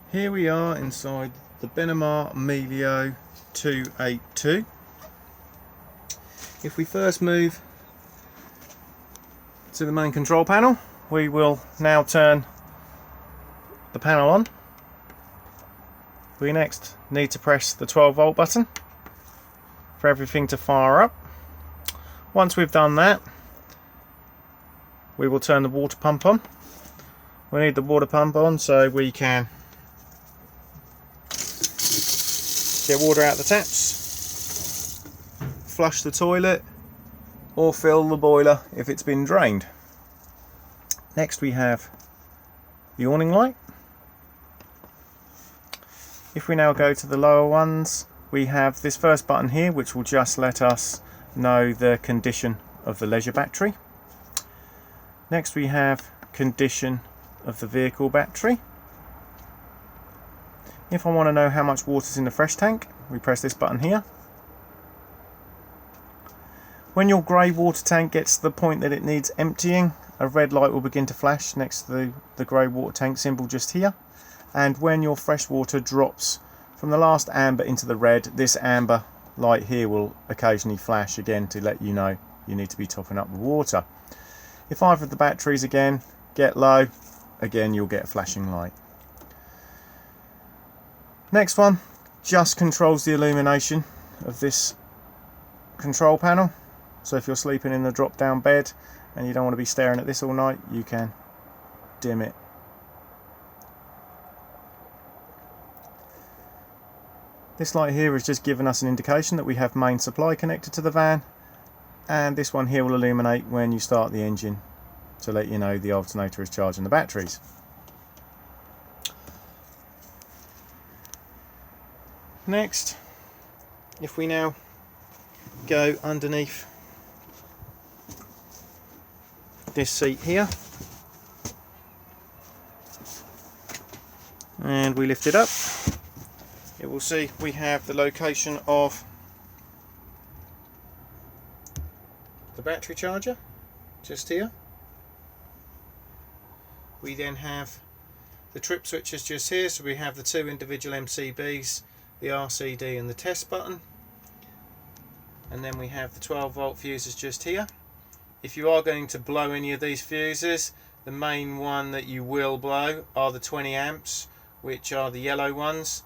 Here we are inside the Benimar Mileo 282. If we first move to the main control panel, we will now turn the panel on. We next need to press the 12-volt button for everything to fire up. Once we've done that, we will turn the water pump on. We need the water pump on so we can get water out the taps, flush the toilet, or fill the boiler if it's been drained. Next we have the awning light. If we now go to the lower ones, we have this first button here which will just let us know the condition of the leisure battery. Next we have condition of the vehicle battery. If I want to know how much water is in the fresh tank, we press this button here. When your grey water tank gets to the point that it needs emptying, a red light will begin to flash next to the grey water tank symbol just here. And when your fresh water drops from the last amber into the red, this amber light here will occasionally flash again to let you know you need to be topping up the water. If either of the batteries again get low, again you'll get a flashing light. Next one just controls the illumination of this control panel. So if you're sleeping in the drop down bed and you don't want to be staring at this all night, you can dim it. This light here is just giving us an indication that we have main supply connected to the van, and this one here will illuminate when you start the engine to let you know the alternator is charging the batteries. Next, if we now go underneath this seat here and we lift it up, you will see we have the location of the battery charger just here. We then have the trip switches just here, so we have the two individual MCBs, the RCD and the test button, and then we have the 12-volt fuses just here. If you are going to blow any of these fuses, the main one that you will blow are the 20 amps, which are the yellow ones.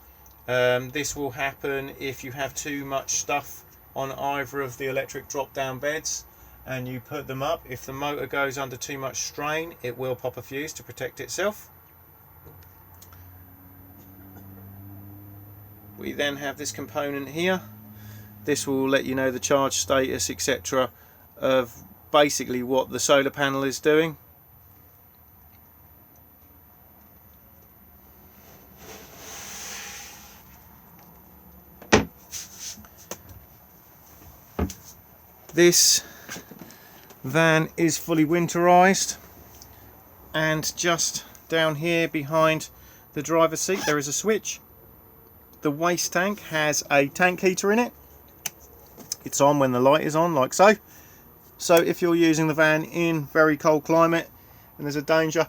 This will happen if you have too much stuff on either of the electric drop down beds and you put them up. If the motor goes under too much strain, it will pop a fuse to protect itself. We then have this component here. This will let you know the charge status, etc., of basically what the solar panel is doing. This van is fully winterized, and just down here behind the driver's seat there is a switch. The waste tank has a tank heater in it. It's on when the light is on, like so. So if you're using the van in very cold climate and there's a danger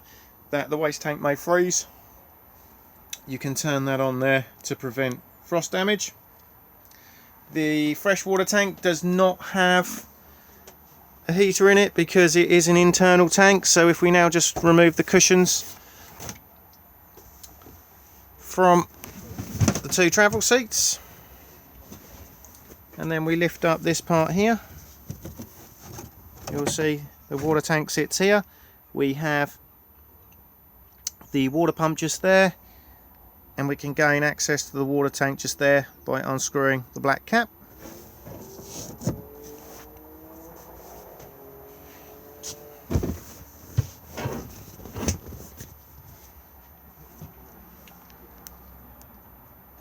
that the waste tank may freeze, you can turn that on there to prevent frost damage. The freshwater tank does not have a heater in it because it is an internal tank. So if we now just remove the cushions from the two travel seats and then we lift up this part here, you'll see the water tank sits here. We have the water pump just there, and we can gain access to the water tank just there by unscrewing the black cap.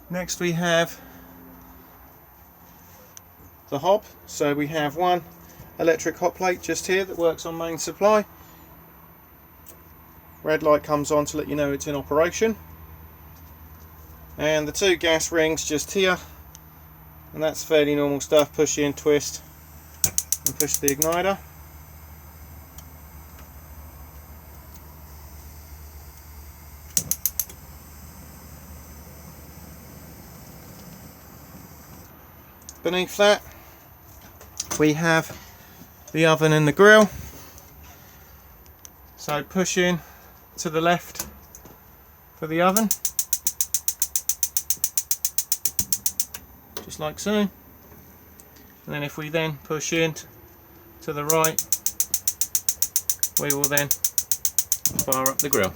Next we have the hob. So we have one electric hot plate just here that works on main supply. Red light comes on to let you know it's in operation. And the two gas rings just here, and that's fairly normal stuff. Push in, twist and push the igniter. beneath that we have the oven and the grill. So push in to the left for the oven, just like so. And then if we then push in to the right, we will then fire up the grill.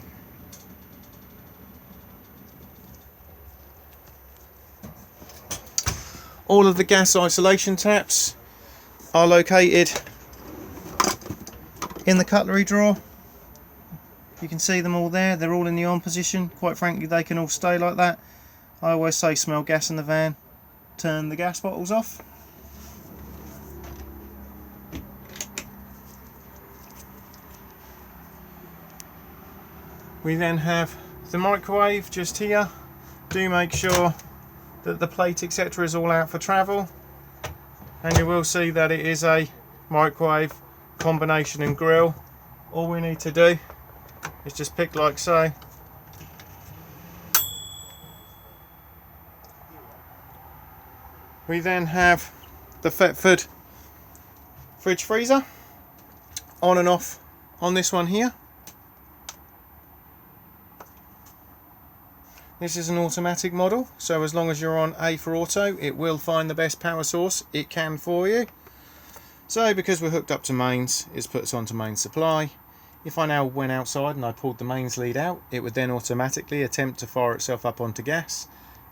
All of the gas isolation taps are located in the cutlery drawer. You can see them all there. They're all in the on position. Quite frankly, they can all stay like that. I always say, smell gas in the van, turn the gas bottles off. We then have the microwave just here. Do make sure that the plate etc. is all out for travel, and you will see that it is a microwave combination and grill. All we need to do is just pick like so. We then have the Thetford fridge freezer on and off on this one here. This is an automatic model, so as long as you're on A for auto, it will find the best power source it can for you. So because we're hooked up to mains, it puts onto main supply. If I now went outside and I pulled the mains lead out, it would then automatically attempt to fire itself up onto gas,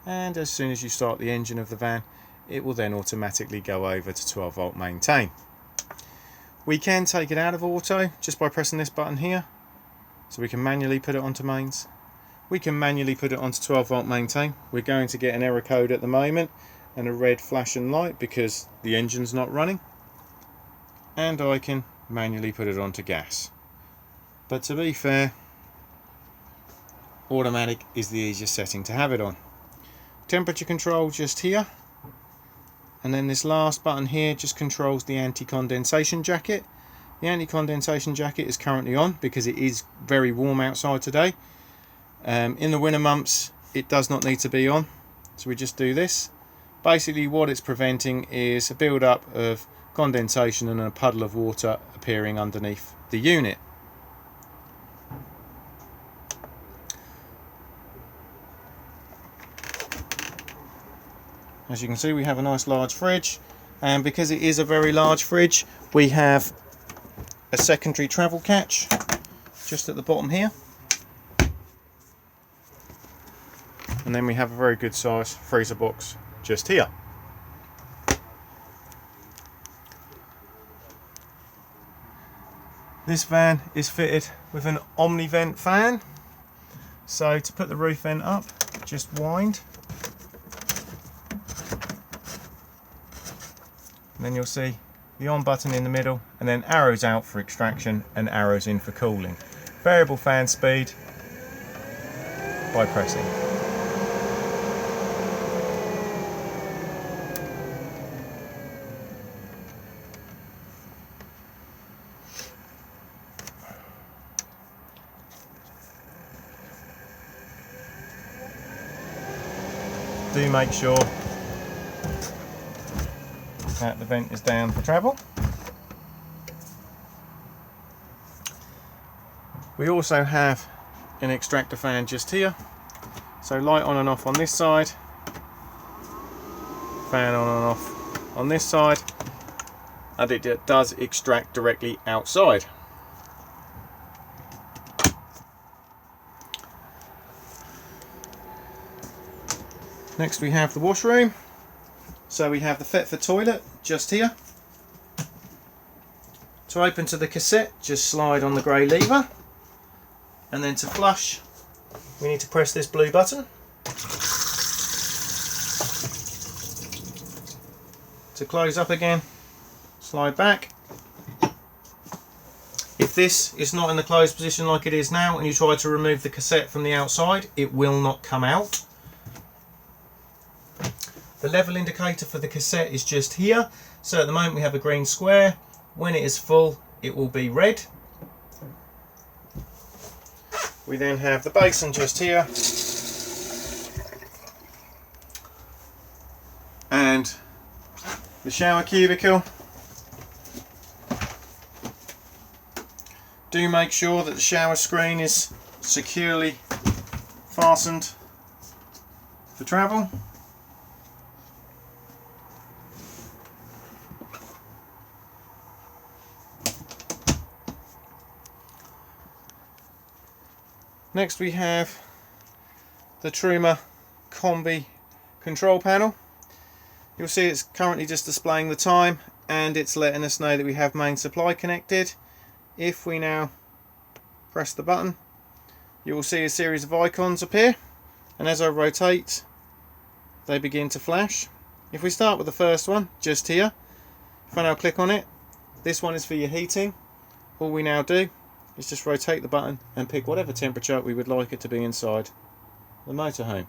and as soon as you start the engine of the van, it will then automatically go over to 12 volt maintain. We can take it out of auto just by pressing this button here, so we can manually put it onto mains. We can manually put it onto 12 volt maintain. We're going to get an error code at the moment and a red flashing light because the engine's not running, and I can manually put it onto gas. But to be fair, automatic is the easiest setting to have it on. Temperature control just here, and then this last button here just controls the anti-condensation jacket. The anti-condensation jacket is currently on because it is very warm outside today. In the winter months it does not need to be on, so we just do this. Basically what it's preventing is a build up of condensation and a puddle of water appearing underneath the unit. As you can see, we have a nice large fridge, and because it is a very large fridge, we have a secondary travel catch just at the bottom here. And then we have a very good size freezer box just here. This van is fitted with an omni-vent fan. So to put the roof vent up, just wind. And then you'll see the on button in the middle, and then arrows out for extraction and arrows in for cooling. Variable fan speed by pressing. Do make sure that the vent is down for travel. We also have an extractor fan just here, so light on and off on this side, fan on and off on this side, and it does extract directly outside. Next we have the washroom. So we have the Thetford toilet just here. To open to the cassette, just slide on the grey lever, and then to flush we need to press this blue button. To close up again, slide back. If this is not in the closed position like it is now and you try to remove the cassette from the outside, it will not come out. The level indicator for the cassette is just here. So at the moment we have a green square. When it is full, it will be red. We then have the basin just here. And the shower cubicle. Do make sure that the shower screen is securely fastened for travel. Next we have the Truma Combi control panel. You'll see it's currently just displaying the time and it's letting us know that we have main supply connected. If we now press the button, you will see a series of icons appear, and as I rotate they begin to flash. If we start with the first one just here, if I now click on it, this one is for your heating. All we now do is just rotate the button and pick whatever temperature we would like it to be inside the motorhome.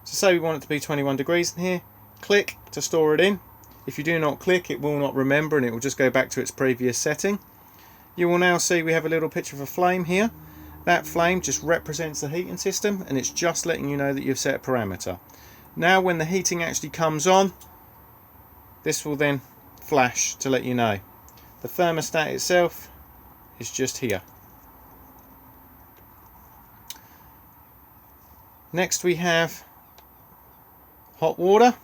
So say we want it to be 21 degrees in here, click to store it in. If you do not click, it will not remember and it will just go back to its previous setting. You will now see we have a little picture of a flame here. That flame just represents the heating system and it's just letting you know that you've set a parameter. Now when the heating actually comes on, this will then flash to let you know. The thermostat itself is just here. Next we have hot water.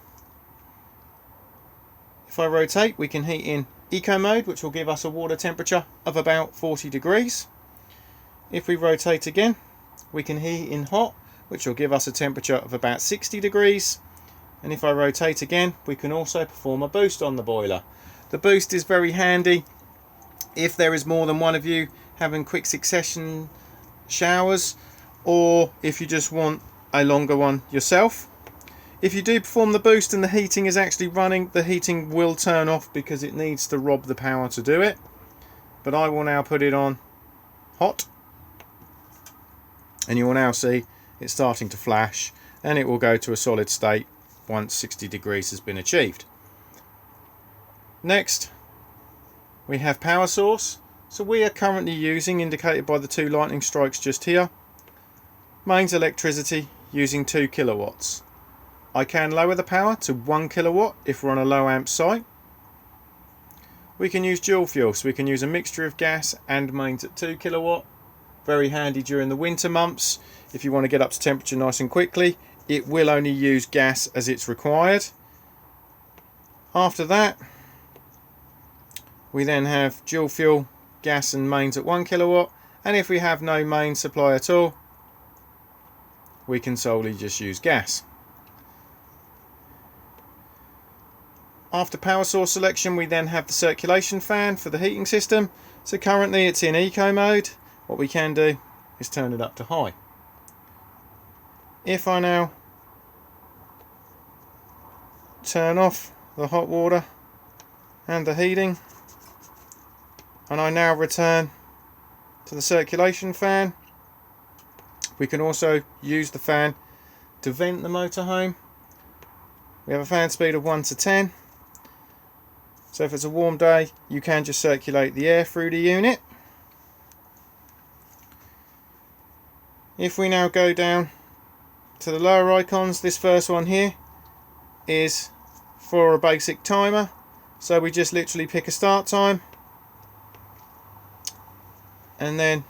If I rotate, we can heat in eco mode, which will give us a water temperature of about 40 degrees. If we rotate again, we can heat in hot, which will give us a temperature of about 60 degrees. And if I rotate again, we can also perform a boost on the boiler. The boost is very handy if there is more than one of you having quick succession showers, or if you just want a longer one yourself. If you do perform the boost and the heating is actually running, the heating will turn off because it needs to rob the power to do it. But I will now put it on hot, and you will now see it's starting to flash, and it will go to a solid state once 60 degrees has been achieved. Next we have power source. So we are currently using, indicated by the two lightning strikes just here, mains electricity using 2 kilowatts. I can lower the power to 1 kilowatt if we're on a low amp site. We can use dual fuel, so we can use a mixture of gas and mains at 2 kilowatt. Very handy during the winter months if you want to get up to temperature nice and quickly. It will only use gas as it's required. After that, we then have dual fuel, gas and mains at 1 kilowatt, and if we have no main supply at all, we can solely just use gas. After power source selection, we then have the circulation fan for the heating system. So currently it's in eco mode. What we can do is turn it up to high. If I now turn off the hot water and the heating, and I now return to the circulation fan, we can also use the fan to vent the motorhome. We have a fan speed of 1 to 10. So if it's a warm day, you can just circulate the air through the unit. If we now go down to the lower icons, this first one here is for a basic timer. So we just literally pick a start time and then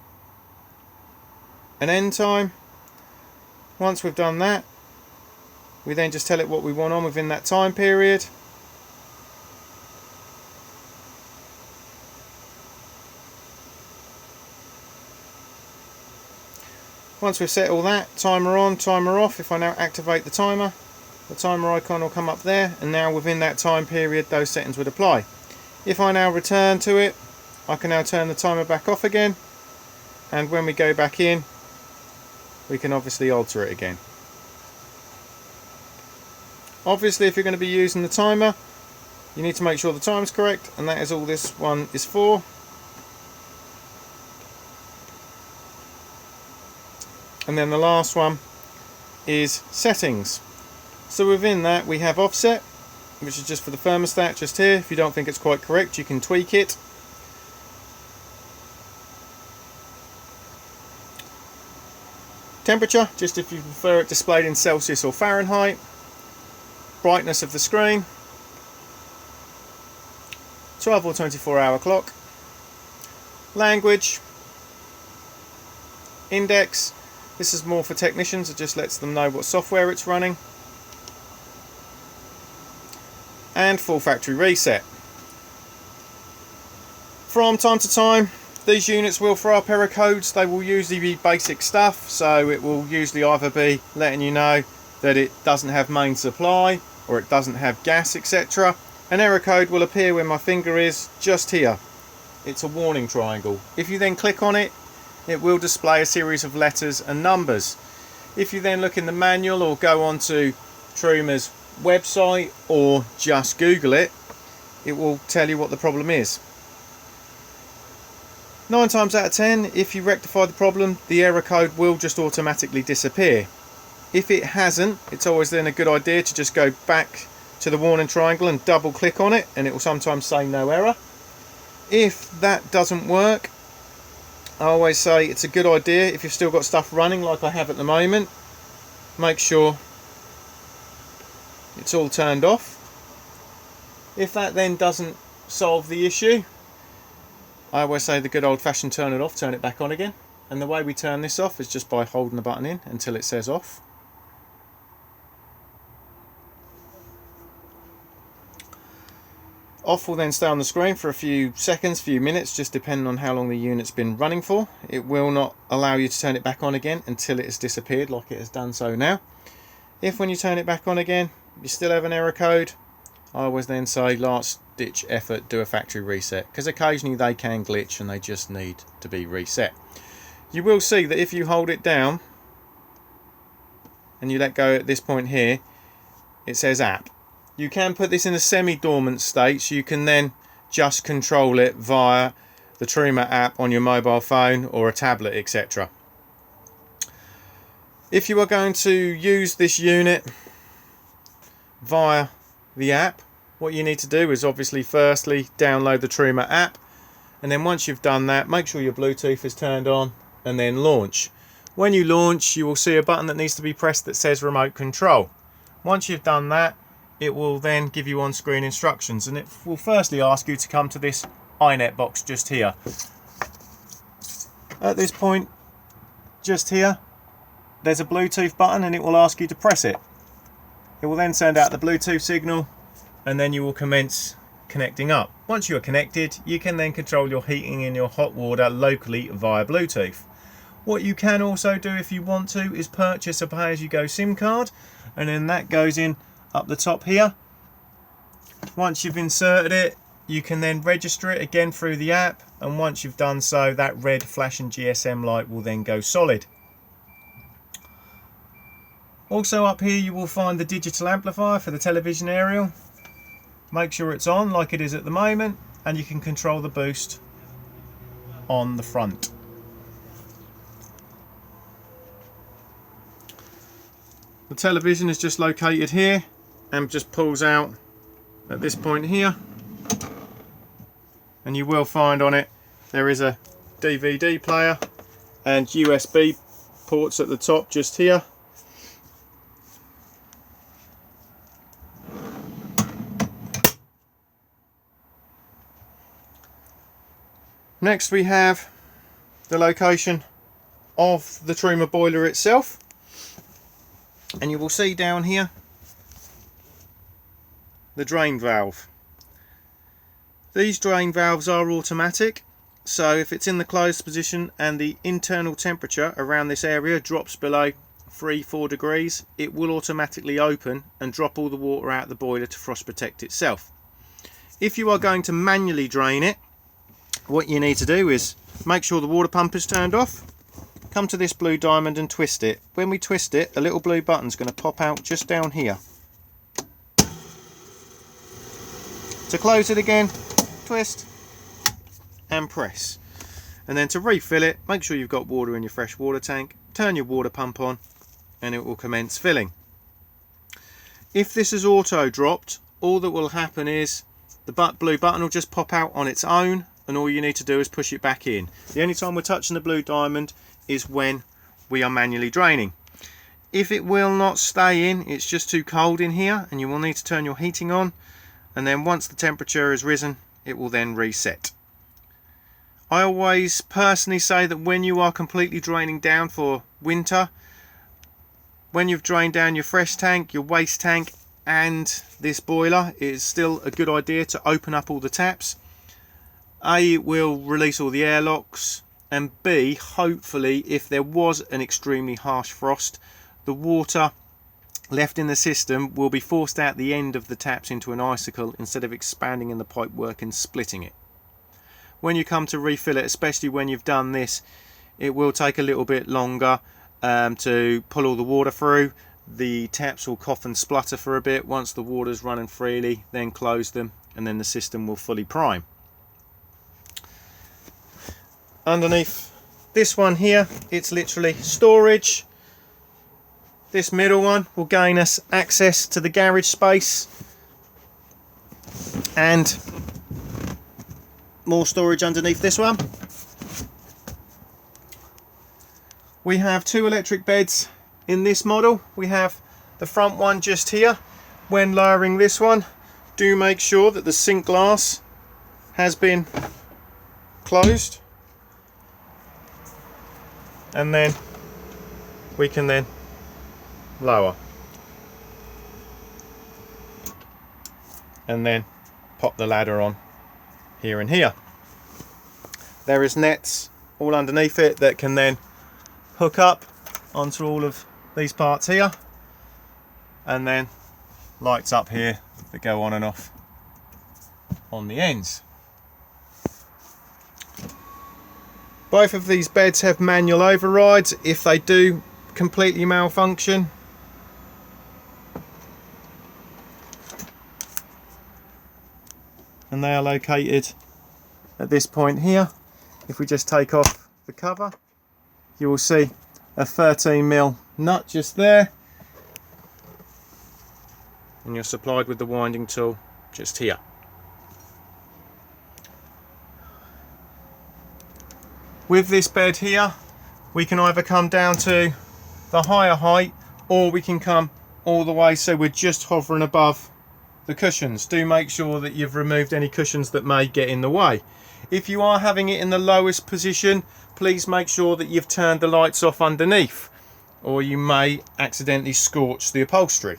an end time. Once we've done that, we then just tell it what we want on within that time period. Once we've set all that, timer on, timer off. If I now activate the timer icon will come up there, and now within that time period those settings would apply. If I now return to it, I can now turn the timer back off again, and when we go back in, we can obviously alter it again. Obviously, if you're going to be using the timer, you need to make sure the time's correct, and that is all this one is for. And then the last one is settings. So within that we have offset, which is just for the thermostat just here. If you don't think it's quite correct, you can tweak it. Temperature, just if you prefer it displayed in Celsius or Fahrenheit. Brightness of the screen. 12 or 24-hour clock. Language, index, this is more for technicians, it just lets them know what software it's running. And full factory reset. From time to time, these units will throw up error codes. They will usually be basic stuff, so it will usually either be letting you know that it doesn't have main supply or it doesn't have gas, etc. An error code will appear where my finger is, just here. It's a warning triangle. If you then click on it, it will display a series of letters and numbers. If you then look in the manual or go onto Truma's website or just Google it, it will tell you what the problem is. 9 times out of 10, if you rectify the problem, the error code will just automatically disappear. If it hasn't, it's always then a good idea to just go back to the warning triangle and double click on it, and it will sometimes say no error. If that doesn't work, I always say it's a good idea, if you've still got stuff running like I have at the moment, make sure it's all turned off. If that then doesn't solve the issue, I always say the good old-fashioned turn it off, turn it back on again. And the way we turn this off is just by holding the button in until it says off. Off will then stay on the screen for a few seconds, few minutes, just depending on how long the unit's been running for. It will not allow you to turn it back on again until it has disappeared, like it has done so now. If when you turn it back on again, you still have an error code, I always then say last ditch effort, do a factory reset, because occasionally they can glitch and they just need to be reset. You will see that if you hold it down and you let go at this point here, it says app. You can put this in a semi-dormant state, so you can then just control it via the Truma app on your mobile phone or a tablet, etc. If you are going to use this unit via the app, what you need to do is obviously firstly download the Truma app, and then once you've done that, make sure your Bluetooth is turned on and then launch. When you launch, you will see a button that needs to be pressed that says remote control. Once you've done that, it will then give you on-screen instructions, and it will firstly ask you to come to this iNet box just here. At this point, just here, there's a Bluetooth button and it will ask you to press it. It will then send out the Bluetooth signal and then you will commence connecting up. Once you are connected, you can then control your heating and your hot water locally via Bluetooth. What you can also do if you want to is purchase a pay-as-you-go SIM card, and then that goes in up the top here. Once you've inserted it, you can then register it again through the app, and once you've done so, that red flashing GSM light will then go solid. Also up here you will find the digital amplifier for the television aerial. Make sure it's on like it is at the moment, and you can control the boost on the front. The television is just located here and just pulls out at this point here, and you will find on it there is a DVD player and USB ports at the top just here. Next we have the location of the Truma boiler itself, and you will see down here the drain valve. These drain valves are automatic, so if it's in the closed position and the internal temperature around this area drops below 3-4 degrees, it will automatically open and drop all the water out of the boiler to frost protect itself. If you are going to manually drain it, what you need to do is make sure the water pump is turned off, come to this blue diamond and twist it. When we twist it, a little blue button is going to pop out just down here. To close it again, twist and press. And then to refill it, make sure you've got water in your fresh water tank, turn your water pump on and it will commence filling. If this is auto dropped, all that will happen is the blue button will just pop out on its own, and all you need to do is push it back in. The only time we're touching the blue diamond is when we are manually draining. If it will not stay in, it's just too cold in here and you will need to turn your heating on, and then once the temperature has risen it will then reset. I always personally say that when you are completely draining down for winter, when you've drained down your fresh tank, your waste tank and this boiler, it is still a good idea to open up all the taps. A, it will release all the airlocks, and B, hopefully if there was an extremely harsh frost, the water left in the system will be forced out the end of the taps into an icicle instead of expanding in the pipework and splitting it. When you come to refill it, especially when you've done this, it will take a little bit longer to pull all the water through. The taps will cough and splutter for a bit. Once the water's running freely, then close them and then the system will fully prime. Underneath this one here, it's literally storage. This middle one will gain us access to the garage space and more storage underneath this one. We have two electric beds in this model. We have the front one just here. When lowering this one, do make sure that the sink glass has been closed, and then we can then lower and then pop the ladder on here and here. There is nets all underneath it that can then hook up onto all of these parts here, and then lights up here that go on and off on the ends. Both of these beds have manual overrides. If they do completely malfunction, and they are located at this point here. If we just take off the cover, you will see a 13mm nut just there, and you're supplied with the winding tool just here. With this bed here, we can either come down to the higher height, or we can come all the way so we're just hovering above the cushions. Do make sure that you've removed any cushions that may get in the way. If you are having it in the lowest position, please make sure that you've turned the lights off underneath, or you may accidentally scorch the upholstery.